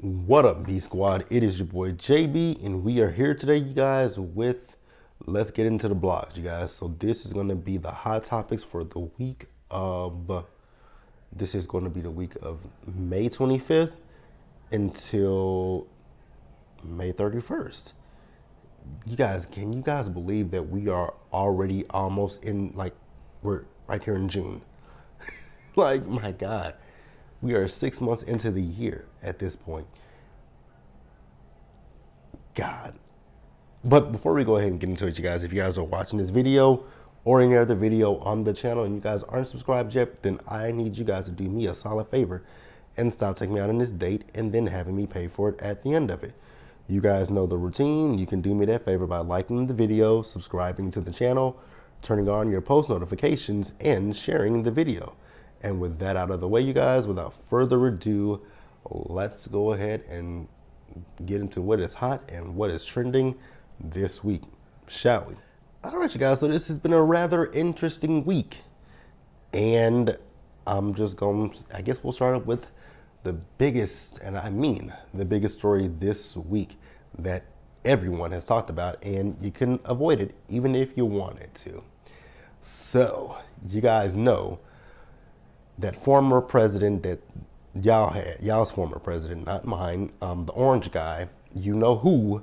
What up, B Squad? It is your boy JB, and we are here today, you guys, with let's get into the blogs, you guys. So this is going to be the hot topics for the week of. This is going to be the week of May 25th until May 31st. You guys, can you guys believe that we are already almost in, like, we're right here in June? Like, my God, we are 6 months into the year at this point. God. But before we go ahead and get into it, you guys, if you guys are watching this video or any other video on the channel and you guys aren't subscribed yet, then I need you guys to do me a solid favor and stop taking me out on this date and then having me pay for it at the end of it. You guys know the routine. You can do me that favor by liking the video, subscribing to the channel, turning on your post notifications, and sharing the video. And with that out of the way, you guys, without further ado, let's go ahead and get into what is hot and what is trending this week, shall we? All right, you guys, so this has been a rather interesting week. And I'm just going, I guess we'll start up with the biggest, and I mean the biggest story this week that everyone has talked about, and you couldn't avoid it even if you wanted to. So, you guys know that former president that y'all had, y'all's former president, not mine, the orange guy, you know who,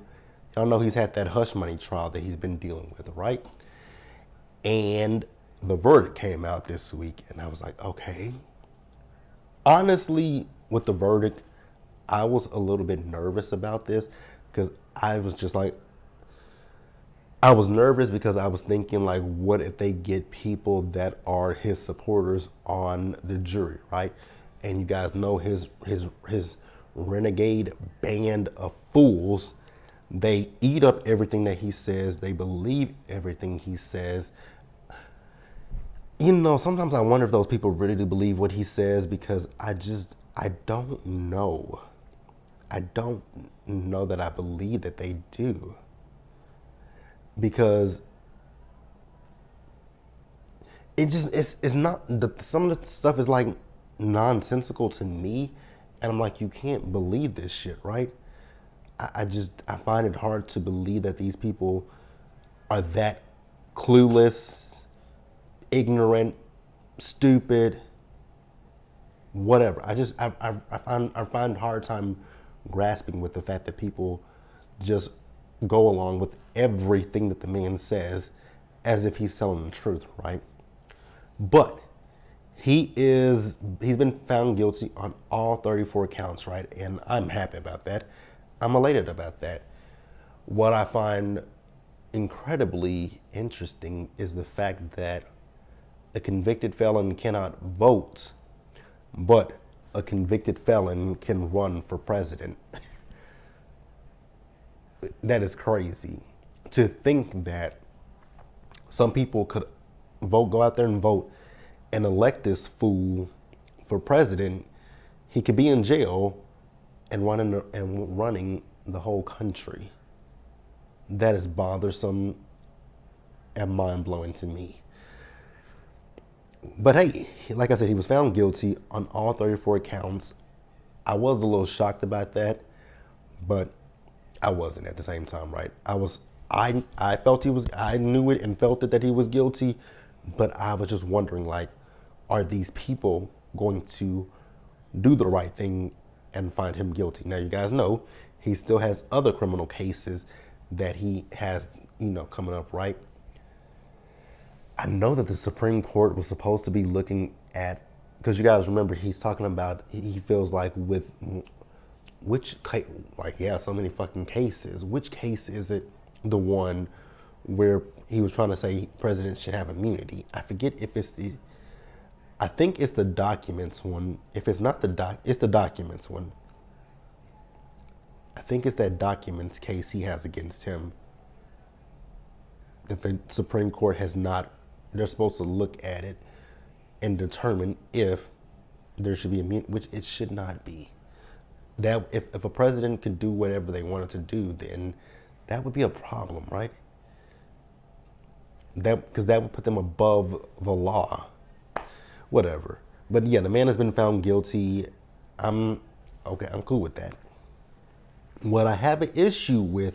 y'all know he's had that hush money trial that he's been dealing with, right? And the verdict came out this week, and I was like, okay. Honestly, with the verdict, I was a little bit nervous about this because I was just like, I was nervous because I was thinking, like, what if they get people that are his supporters on the jury, right? And you guys know his renegade band of fools. They eat up everything that he says. They believe everything he says. You know, sometimes I wonder if those people really do believe what he says, because I don't know. I don't know that I believe that they do. Because it's not, some of the stuff is like nonsensical to me, and I'm like, you can't believe this shit, right? I find it hard to believe that these people are that clueless, ignorant, stupid, whatever. I find a hard time grasping with the fact that people just go along with everything that the man says as if he's telling the truth, right? But he's been found guilty on all 34 counts, right? And I'm happy about that. I'm elated about that. What I find incredibly interesting is the fact that a convicted felon cannot vote, but a convicted felon can run for president. That is crazy. To think that some people could go out there and vote and elect this fool for president. He could be in jail and running the whole country. That is bothersome and mind-blowing to me. But hey, like I said, he was found guilty on all 34 counts. I was a little shocked about that, but I wasn't at the same time, right? I felt I knew it and felt it that he was guilty, but I was just wondering, like, are these people going to do the right thing and find him guilty? Now, you guys know he still has other criminal cases that he has, coming up, right? I know that the Supreme Court was supposed to be looking at, because you guys remember he's talking about, he feels like with which, like, yeah, so many fucking cases. Which case is it the one where he was trying to say presidents should have immunity? I forget if it's I think it's the documents one. If it's not it's the documents one. I think it's that documents case he has against him that the Supreme Court has not, they're supposed to look at it and determine if there should be immunity, which it should not be. That if a president could do whatever they wanted to do, then that would be a problem, right? Because that would put them above the law. Whatever. But yeah, the man has been found guilty. I'm cool with that. What I have an issue with,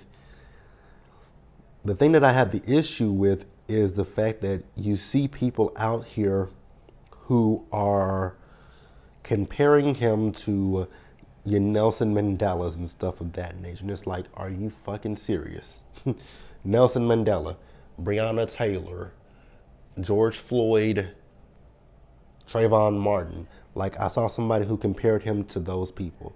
the thing that I have the issue with is the fact that you see people out here who are comparing him to your Nelson Mandelas and stuff of that nature. And it's like, are you fucking serious? Nelson Mandela, Breonna Taylor, George Floyd, Trayvon Martin. Like, I saw somebody who compared him to those people.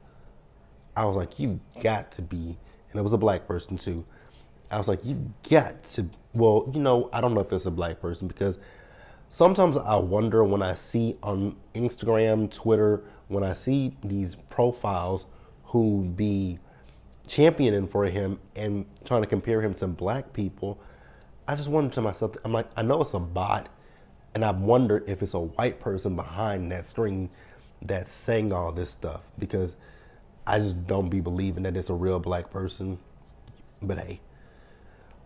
I was like, you got to be, and it was a black person too. I was like, you got to, well, I don't know if it's a black person, because sometimes I wonder when I see on Instagram, Twitter, when I see these profiles who be championing for him and trying to compare him to black people, I just wonder to myself, I'm like, I know it's a bot, and I wonder if it's a white person behind that screen that's saying all this stuff, because I just don't be believing that it's a real black person. But hey,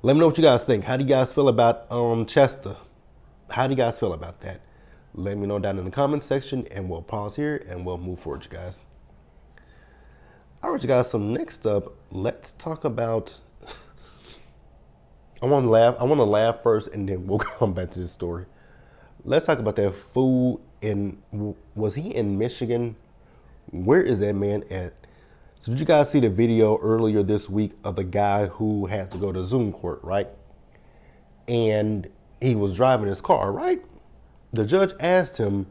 let me know what you guys think. How do you guys feel about Chester? How do you guys feel about that? Let me know down in the comments section, and we'll pause here and we'll move forward, you guys. All right, you guys. So next up, let's talk about. I want to laugh first, and then we'll come back to this story. Let's talk about that fool in. Was he in Michigan? Where is that man at? So did you guys see the video earlier this week of the guy who had to go to Zoom court, right? And he was driving his car, right? The judge asked him,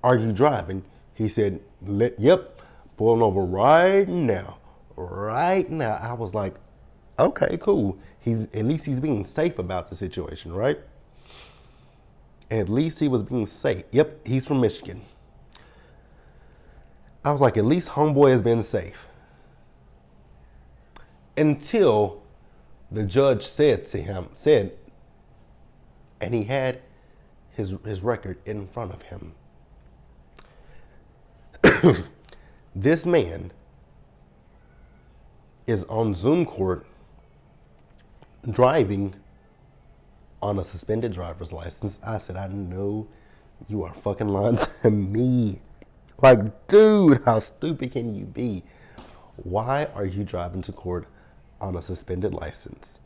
"Are you driving?" He said, "Yep, pulling over right now, right now." I was like, okay, cool. At least he's being safe about the situation, right? At least he was being safe. Yep, he's from Michigan. I was like, at least homeboy has been safe. Until the judge said, and he had his record in front of him. This man is on Zoom court driving on a suspended driver's license. I said, I know you are fucking lying to me. Like, dude, how stupid can you be? Why are you driving to court on a suspended license?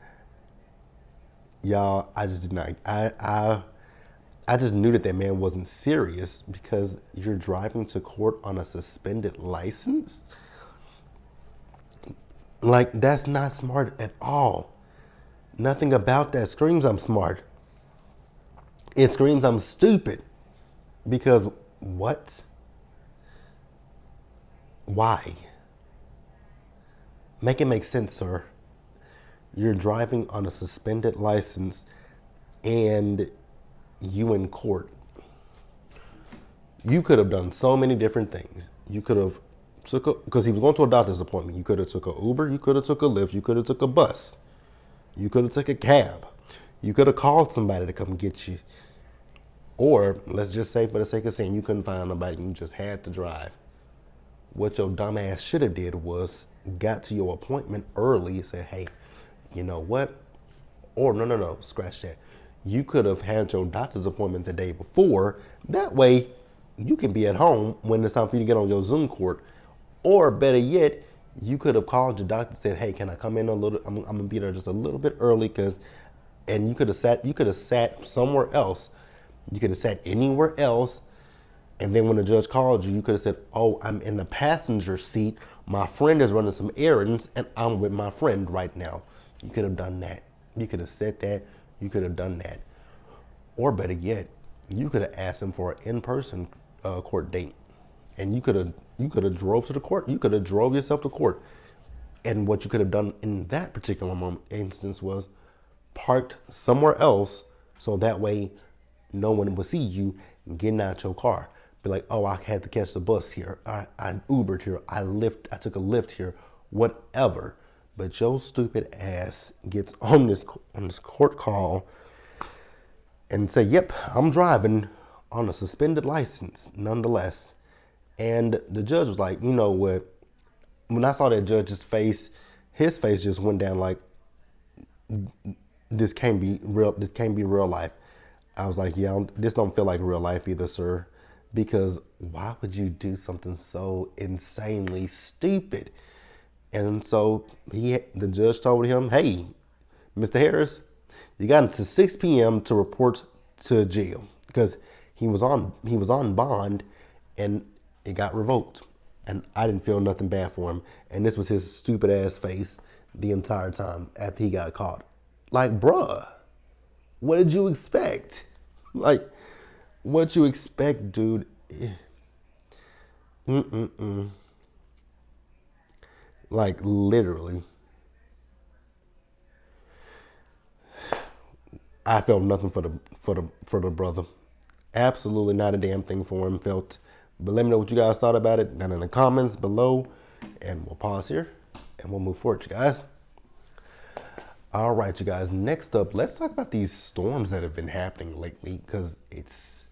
Y'all, I just did not. I just knew that man wasn't serious, because you're driving to court on a suspended license. Like, that's not smart at all. Nothing about that screams I'm smart. It screams I'm stupid. Because what? Why? Make it make sense, sir. You're driving on a suspended license and you in court. You could have done so many different things. You could have because he was going to a doctor's appointment. You could have took a Uber, you could have took a Lyft, you could have took a bus. You could have took a cab. You could have called somebody to come get you. Or, let's just say, for the sake of saying, you couldn't find nobody and you just had to drive. What your dumb ass should have did was got to your appointment early and said, hey, you know what? Or no, scratch that. You could have had your doctor's appointment the day before. That way, you can be at home when it's time for you to get on your Zoom court. Or better yet, you could have called your doctor and said, hey, can I come in a little, I'm gonna be there just a little bit early, and you could have sat somewhere else. You could have sat anywhere else. And then when the judge called you, you could have said, oh, I'm in the passenger seat. My friend is running some errands and I'm with my friend right now. You could have done that. You could have said that. You could have done that. Or better yet, you could have asked him for an in-person court date. And you could have drove to the court. You could have drove yourself to court. And what you could have done in that particular instance was parked somewhere else, so that way no one would see you getting out your car. Be like, oh, I had to catch the bus here. I Ubered here. I took a Lyft here. Whatever. But your stupid ass gets on this court call and say, yep, I'm driving on a suspended license nonetheless. And the judge was like, you know what? When I saw that judge's face, his face just went down like, this can't be real. This can't be real life. I was like, yeah, this don't feel like real life either, sir. Because why would you do something so insanely stupid? And so the judge told him, "Hey, Mr. Harris, you got until 6 p.m. to report to jail because he was on bond, and it got revoked." And I didn't feel nothing bad for him. And this was his stupid ass face the entire time after he got caught. Like, bruh, what did you expect? Like, what you expect, dude? Mm-mm-mm. Like, literally, I felt nothing for the brother. Absolutely not a damn thing for him felt. But let me know what you guys thought about it down in the comments below. And we'll pause here and we'll move forward, you guys. All right, you guys. Next up, let's talk about these storms that have been happening lately because it's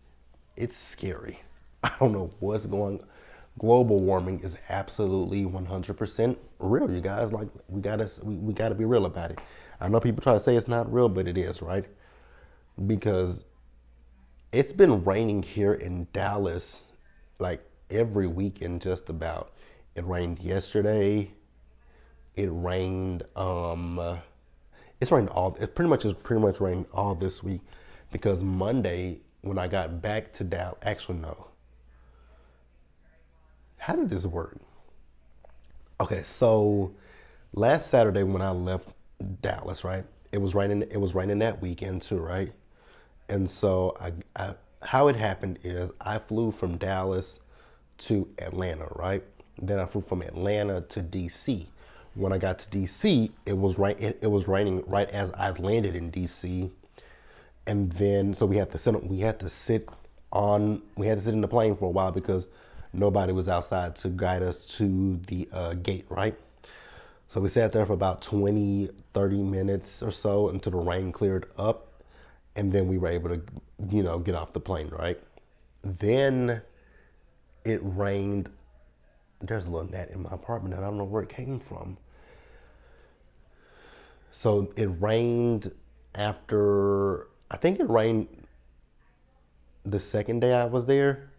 scary. I don't know what's going. Global warming is absolutely 100% real, you guys. Like we gotta be real about it. I know people try to say it's not real, but it is, right? Because it's been raining here in Dallas like every weekend just about. It rained yesterday. It rained it's rained all it pretty much rained all this week because Monday when I got back to Dallas, actually no. How did this work? Okay, so last Saturday when I left Dallas, right? It was raining that weekend too, right? And so how it happened is I flew from Dallas to Atlanta, right? Then I flew from Atlanta to DC. When I got to DC, it was raining right as I landed in DC, and then so we had to sit in the plane for a while because nobody was outside to guide us to the gate, right? So we sat there for about 20, 30 minutes or so until the rain cleared up, and then we were able to, get off the plane, right? Then it rained. There's a little gnat in my apartment and I don't know where it came from. So it rained after, I think it rained the second day I was there.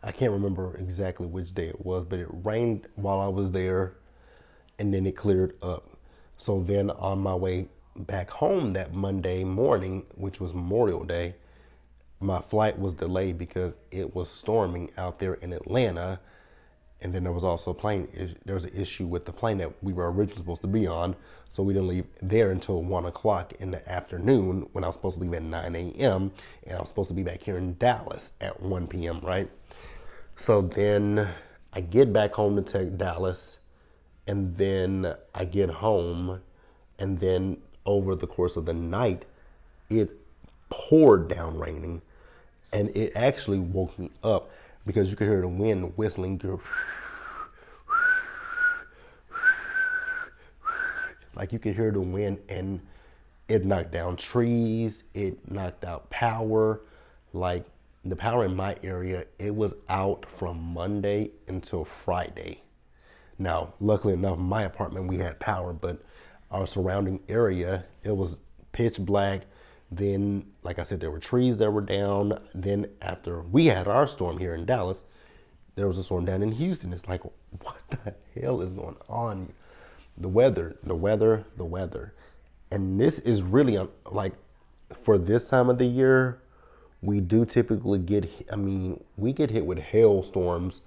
I can't remember exactly which day it was, but it rained while I was there and then it cleared up. So then on my way back home that Monday morning, which was Memorial Day, my flight was delayed because it was storming out there in Atlanta. And then there was also there was an issue with the plane that we were originally supposed to be on. So we didn't leave there until 1 o'clock in the afternoon when I was supposed to leave at 9 a.m. And I was supposed to be back here in Dallas at 1 p.m., right? So then I get back home to Dallas, and then I get home, and then over the course of the night, it poured down raining, and it actually woke me up because you could hear the wind whistling through. Like you could hear the wind, and it knocked down trees, it knocked out power. Like the power in my area, it was out from Monday until Friday. Now, luckily enough, my apartment we had power, but our surrounding area, it was pitch black. Then, like I said, there were trees that were down. Then after we had our storm here in Dallas, there was a storm down in Houston. It's like, what the hell is going on? The weather, the weather, the weather. And this is really like for this time of the year, we do typically we get hit with hailstorms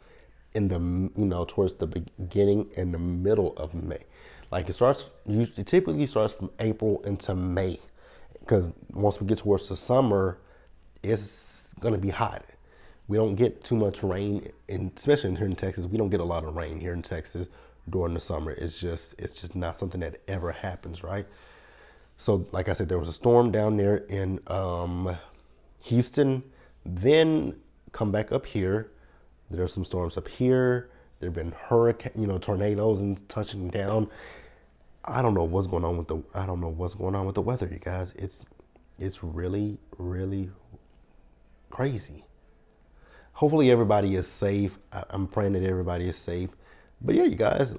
in the, towards the beginning and the middle of May. Like it typically starts from April into May because once we get towards the summer, it's going to be hot. We don't get too much rain, especially here in Texas. We don't get a lot of rain here in Texas during the summer. It's just not something that ever happens, right? So, like I said, there was a storm down there in Houston. Then come back up here. There's some storms up here. There've been tornadoes and touching down. I don't know what's going on with the weather, you guys. It's really, really crazy. Hopefully everybody is safe. I'm praying that everybody is safe. But yeah, you guys,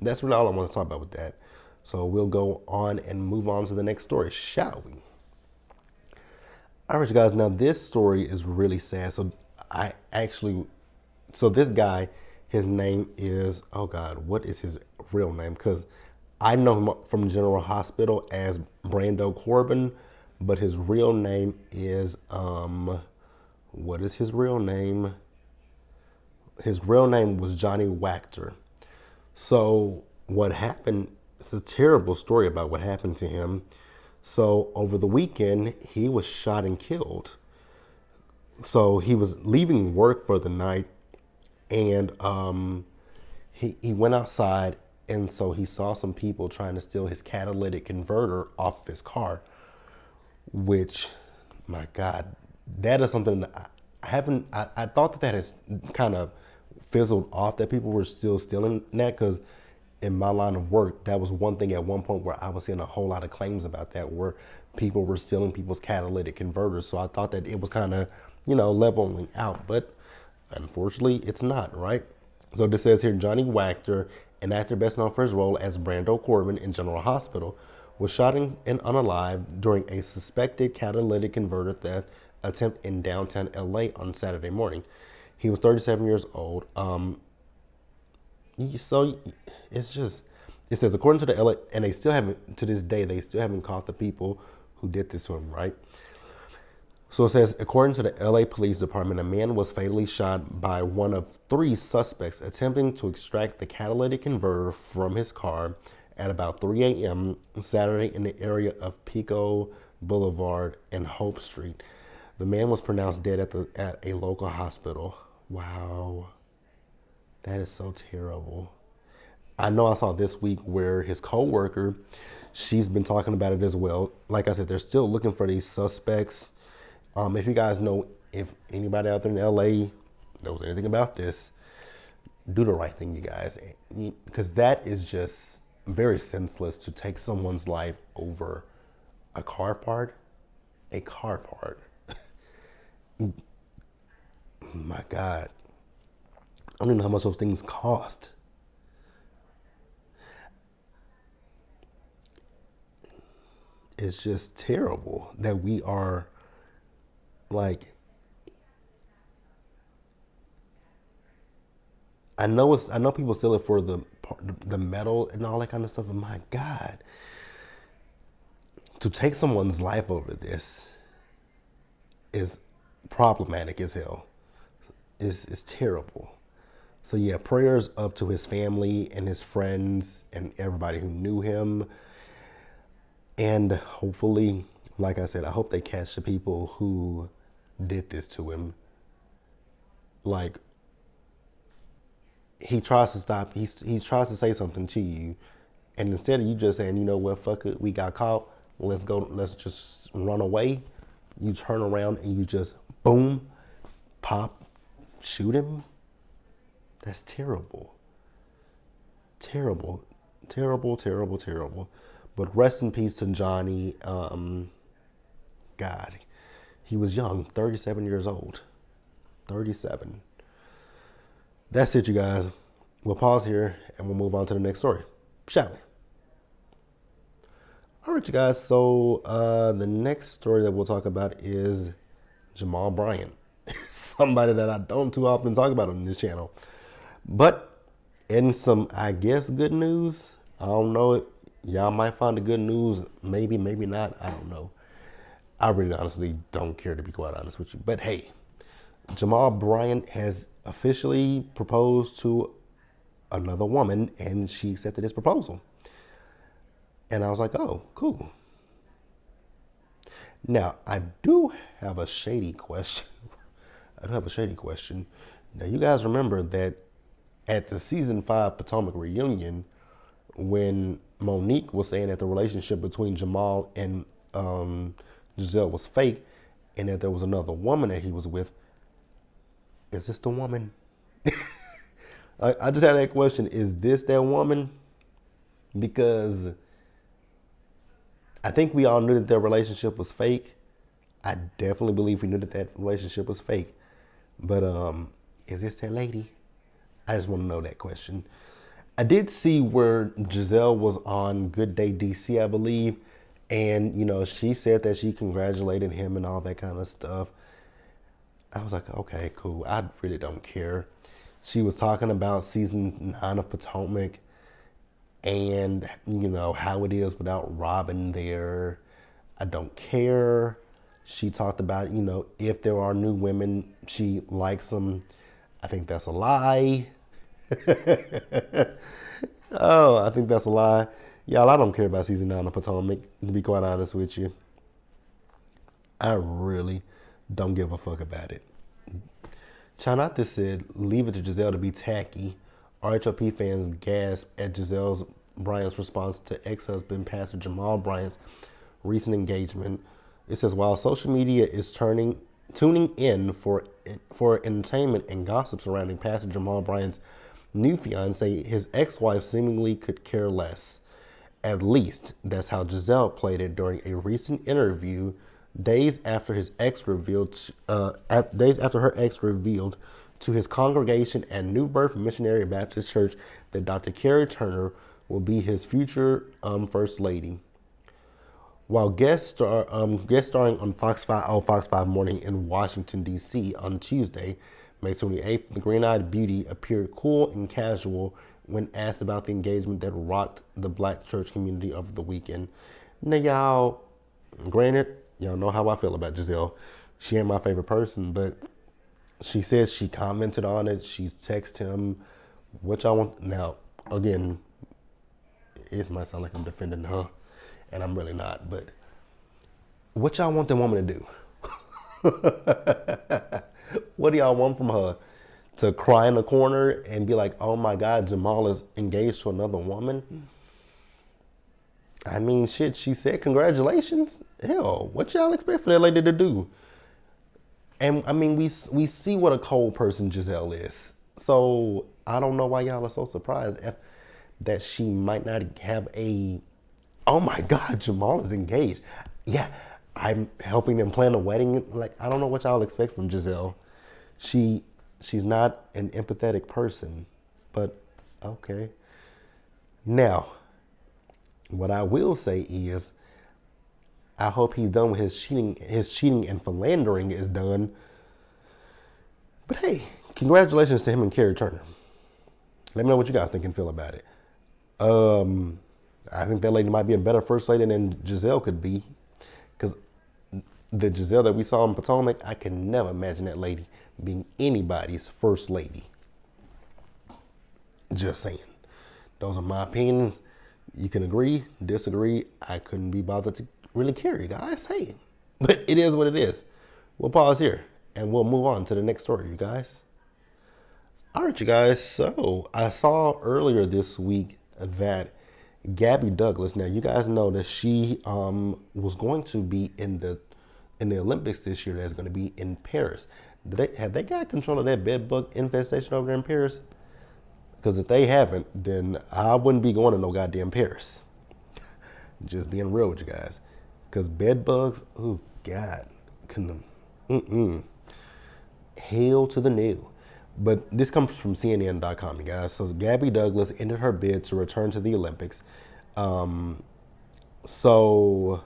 that's really all I want to talk about with that. So we'll go on and move on to the next story, shall we? All right, you guys. Now this story is really sad. So this guy, His name is, oh God, what is his real name? Because I know him from General Hospital as Brando Corbin, but his real name is, what is his real name? His real name was Johnny Wachter. So what happened, it's a terrible story about what happened to him. So over the weekend, he was shot and killed. So he was leaving work for the night, and he went outside, and so he saw some people trying to steal his catalytic converter off of his car, which, my God, that is something that I haven't, I thought that has kind of fizzled off, that people were still stealing that, because in my line of work, that was one thing at one point where I was seeing a whole lot of claims about that, where people were stealing people's catalytic converters. So I thought that it was kind of, leveling out, but unfortunately it's not, right? So this says here, Johnny Wachter, an actor best known for his role as Brando Corbin in General Hospital, was shot and unalive during a suspected catalytic converter theft attempt in downtown LA on Saturday morning. He was 37 years old. So it's just, it says, according to the LA, and they still haven't, to this day, they still haven't caught the people who did this to him, right? So it says, according to the LA Police Department, a man was fatally shot by one of three suspects attempting to extract the catalytic converter from his car at about 3 a.m. Saturday in the area of Pico Boulevard and Hope Street. The man was pronounced dead at a local hospital. Wow. That is so terrible. I know I saw this week where his co-worker, she's been talking about it as well. Like I said, they're still looking for these suspects. If you guys know, if anybody out there in LA knows anything about this, do the right thing, you guys. Because that is just very senseless, to take someone's life over a car part. A car part. My God. I don't even know how much those things cost. It's just terrible that we are, like, I know people steal it for the metal and all that kind of stuff, but my God, to take someone's life over this is problematic as hell. It's terrible. So yeah, prayers up to his family and his friends and everybody who knew him. And hopefully, like I said, I hope they catch the people who did this to him. Like, he tries to stop, he tries to say something to you, and instead of you just saying, you know what, fuck it, we got caught, let's go, let's just run away, you turn around and you just boom, pop, shoot him. That's terrible. Terrible. Terrible, terrible, terrible. But rest in peace to Johnny. God, he was young, 37 years old. 37. That's it, you guys. We'll pause here and we'll move on to the next story, shall we? All right, you guys. So the next story that we'll talk about is Jamal Bryant, somebody that I don't too often talk about on this channel. But in some, I guess, good news, I don't know, y'all might find the good news, maybe, maybe not, I don't know. I really honestly don't care, to be quite honest with you. But hey, Jamal Bryant has officially proposed to another woman, and she accepted his proposal. And I was like, oh, cool. Now, I do have a shady question. Now, you guys remember that at the season 5 Potomac reunion, when Monique was saying that the relationship between Jamal and Giselle was fake, and that there was another woman that he was with, is this the woman? I just had that question. Is this that woman? Because I think we all knew that their relationship was fake. I definitely believe we knew that that relationship was fake. But is this that lady? I just want to know that question. I did see where Giselle was on Good Day DC, I believe. And, you know, she said that she congratulated him and all that kind of stuff. I was like, okay, cool. I really don't care. She was talking about season 9 of Potomac and, how it is without Robin there. I don't care. She talked about, if there are new women, she likes them. I think that's a lie. Oh, I think that's a lie. Y'all, I don't care about season 9 of Potomac, to be quite honest with you. I really don't give a fuck about it. Chanate said, leave it to Giselle to be tacky. RHOP fans gasp at Giselle Bryant's response to ex-husband Pastor Jamal Bryant's recent engagement. It says, while social media is tuning in for entertainment and gossip surrounding Pastor Jamal Bryant's new fiance, his ex-wife seemingly could care less. At least that's how Giselle played it during a recent interview days after her ex revealed to his congregation at New Birth Missionary Baptist Church that Dr. Carrie Turner will be his future first lady. While guest starring on Fox 5 Morning in Washington, D.C. on Tuesday, May 28th, the green-eyed beauty appeared cool and casual when asked about the engagement that rocked the black church community over the weekend. Now, y'all, granted, y'all know how I feel about Giselle. She ain't my favorite person, but she says she commented on it. She's texted him. What y'all want? Now, again, it might sound like I'm defending her, and I'm really not, but what y'all want the woman to do? What do y'all want from her? To cry in the corner and be like, oh my God, Jamal is engaged to another woman? I mean, shit, she said congratulations. Hell, what y'all expect for that lady to do? And I mean, we see what a cold person Giselle is. So I don't know why y'all are so surprised that she might not have oh my God, Jamal is engaged. Yeah, I'm helping them plan a wedding. Like, I don't know what y'all expect from Giselle. She's not an empathetic person, but okay. Now, what I will say is, I hope he's done with his cheating and philandering is done. But hey, congratulations to him and Carrie Turner. Let me know what you guys think and feel about it. I think that lady might be a better first lady than Giselle could be, because the Giselle that we saw in Potomac, I can never imagine that lady being anybody's first lady. Just saying. Those are my opinions. You can agree, disagree. I couldn't be bothered to really care, you guys. Hey, but it is what it is. We'll pause here and we'll move on to the next story, you guys. All right, you guys. So I saw earlier this week that Gabby Douglas. Now you guys know that she was going to be in the Olympics this year. That's going to be in Paris. Have they got control of that bed bug infestation over there in Paris? Because if they haven't, then I wouldn't be going to no goddamn Paris. Just being real with you guys. Because bed bugs, oh God, hail to the new. But this comes from CNN.com, you guys. So Gabby Douglas ended her bid to return to the Olympics. So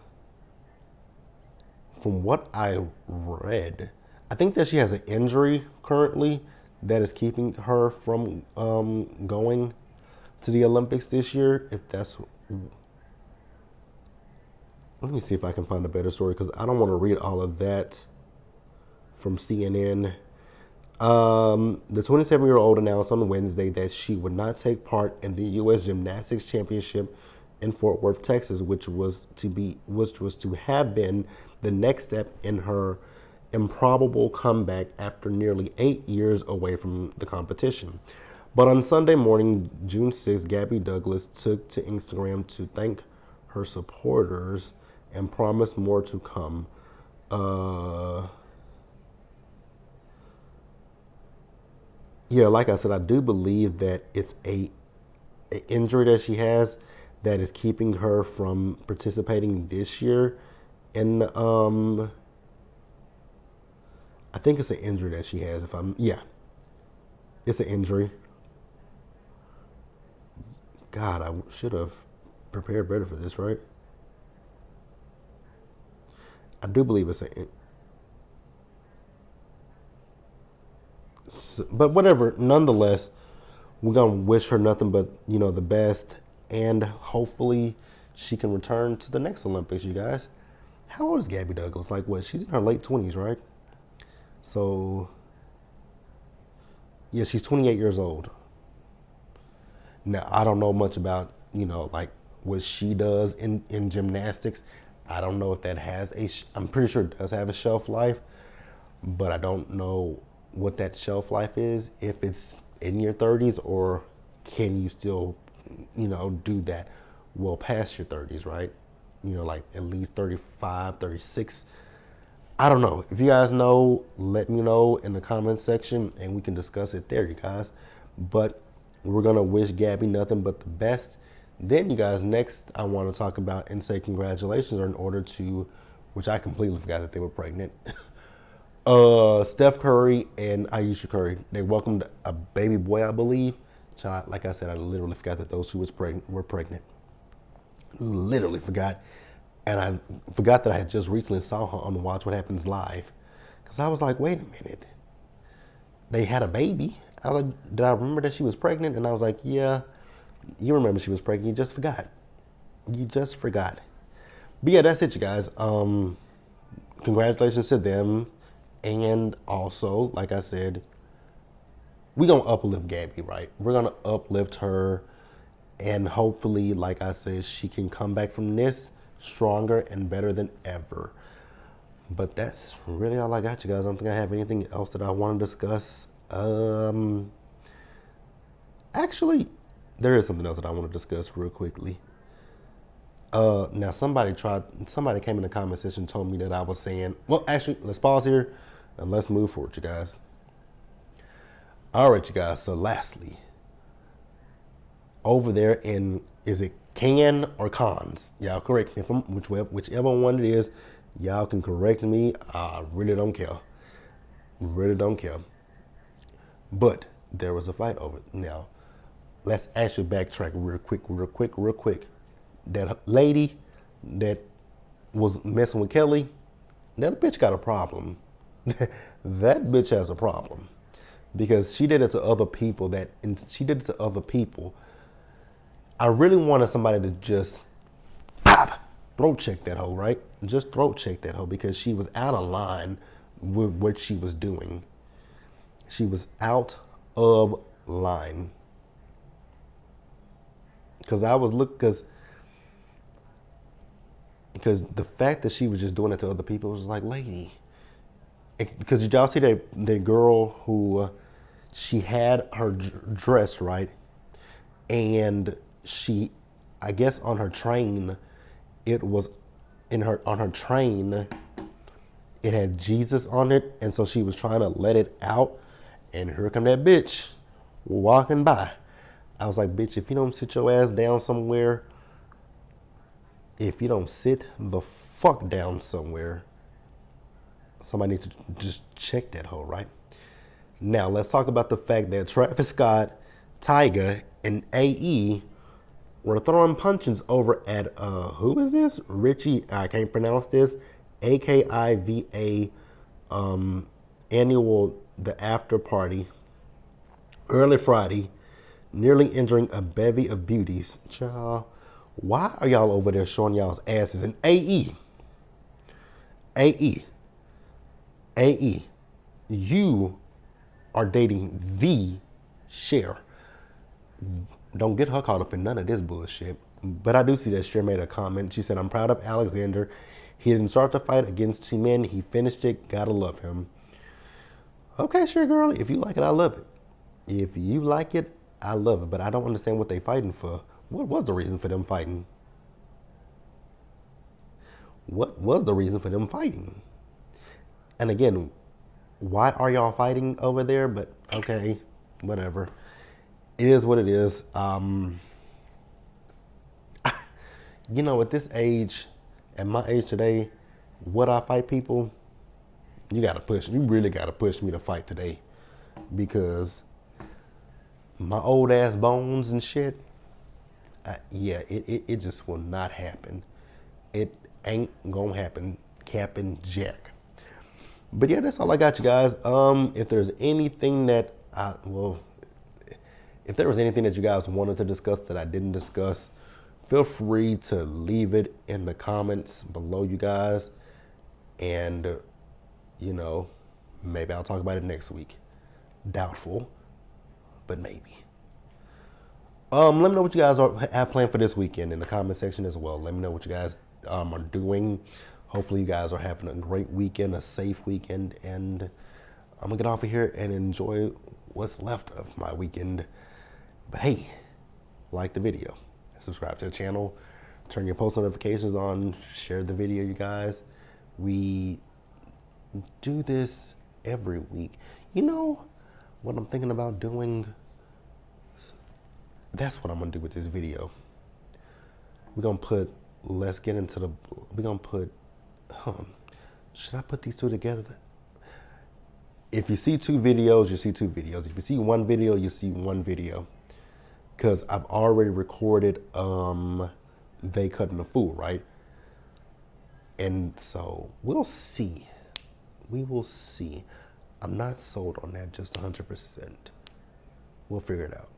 from what I read, I think that she has an injury currently that is keeping her from going to the Olympics this year. If that's, let me see if I can find a better story, because I don't want to read all of that from CNN. The 27-year-old announced on Wednesday that she would not take part in the U.S. Gymnastics Championship in Fort Worth, Texas, which was to have been the next step in her improbable comeback after nearly 8 years away from the competition. But on Sunday morning, June 6th, Gabby Douglas took to Instagram to thank her supporters and promised more to come. Yeah, like I said, I do believe that it's a injury that she has that is keeping her from participating this year. And I think it's an injury that she has. It's an injury. God, I should have prepared better for this, right? I do believe it's But whatever, nonetheless, we're gonna wish her nothing but the best, and hopefully she can return to the next Olympics. You guys, how old is Gabby Douglas? Like what? She's in her late 20s, right? So yeah, she's 28 years old. Now I don't know much about like what she does in gymnastics. I don't know if that has I'm pretty sure it does have a shelf life, but I don't know what that shelf life is, if it's in your 30s, or can you still do that well past your 30s, right? Like at least 35, 36. I don't know. If you guys know, let me know in the comments section and we can discuss it there, you guys. But we're going to wish Gabby nothing but the best. Then, you guys, next I want to talk about and say congratulations, or in order to, which I completely forgot that they were pregnant. Steph Curry and Ayesha Curry, they welcomed a baby boy, I believe. Child, like I said, I literally forgot that those two were pregnant. Literally forgot. And I forgot that I had just recently saw her on Watch What Happens Live. Because I was like, wait a minute. They had a baby. I was like, did I remember that she was pregnant? And I was like, yeah, you remember she was pregnant. You just forgot. You just forgot. But yeah, that's it, you guys. Congratulations to them. And also, like I said, we're going to uplift Gabby, right? We're going to uplift her. And hopefully, like I said, she can come back from this stronger and better than ever. But that's really all I got, you guys. I don't think I have anything else that I want to discuss. Actually, there is something else that I want to discuss real quickly. Now somebody came in the comment section and told me that I was saying, well, actually, let's pause here and let's move forward, you guys. All right, you guys. So lastly, over there in, is it Can or Cons? Y'all correct me, whichever one it is. Y'all can correct me. I really don't care. Really don't care. But there was a fight over it. Now, let's actually backtrack real quick. That lady that was messing with Kelly, that bitch got a problem. That bitch has a problem. Because she did it to other people I really wanted somebody to just throat check that hoe, right? Just throat check that hoe, because she was out of line with what she was doing. She was out of line. Because the fact that she was just doing it to other people was like, lady. Because did y'all see that girl who she had her dress, right? And she, I guess on her train, it was on her train, it had Jesus on it, and so she was trying to let it out, and here come that bitch walking by. I was like, bitch, if you don't sit your ass down somewhere, if you don't sit the fuck down somewhere, somebody needs to just check that hoe, right? Now, let's talk about the fact that Travis Scott, Tyga, and AE were throwing punches over at, who is this? Richie, I can't pronounce this, AKIVA, annual, the after party, early Friday, nearly injuring a bevy of beauties. Child, why are y'all over there showing y'all's asses? And AE, you are dating the Cher. Don't get her caught up in none of this bullshit. But I do see that Cher made a comment. She said, I'm proud of Alexander. He didn't start the fight against two men. He finished it. Gotta love him. Okay, Cher girl. If you like it, I love it. If you like it, I love it. But I don't understand what they fighting for. What was the reason for them fighting? What was the reason for them fighting? And again, why are y'all fighting over there? But okay, whatever. It is what it is. At this age, at my age today, would I fight people? You really gotta push me to fight today. Because my old ass bones and shit, it just will not happen. It ain't gonna happen, Captain Jack. But yeah, that's all I got, you guys. If there's anything that if there was anything that you guys wanted to discuss that I didn't discuss, feel free to leave it in the comments below, you guys. And, you know, maybe I'll talk about it next week. Doubtful, but maybe. Let me know what you guys have planned for this weekend in the comment section as well. Let me know what you guys are doing. Hopefully you guys are having a great weekend, a safe weekend, and I'm gonna get off of here and enjoy what's left of my weekend. But hey, like the video, subscribe to the channel, turn your post notifications on, share the video, you guys. We do this every week. You know what I'm thinking about doing? That's what I'm gonna do with this video. We're gonna put, let's get into the, we're gonna put, should I put these two together? If you see two videos, you see two videos. If you see one video, you see one video. Because I've already recorded they cutting the fool, right? And so we'll see. We will see. I'm not sold on that just 100%. We'll figure it out.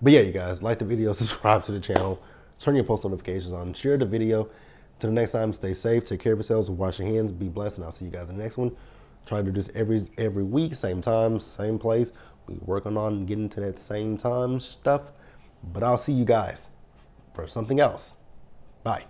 But yeah, you guys, like the video, subscribe to the channel, turn your post notifications on, share the video. Till the next time, stay safe, take care of yourselves, wash your hands, be blessed, and I'll see you guys in the next one. Try to do this every week, same time, same place. We working on getting to that same time stuff. But I'll see you guys for something else. Bye.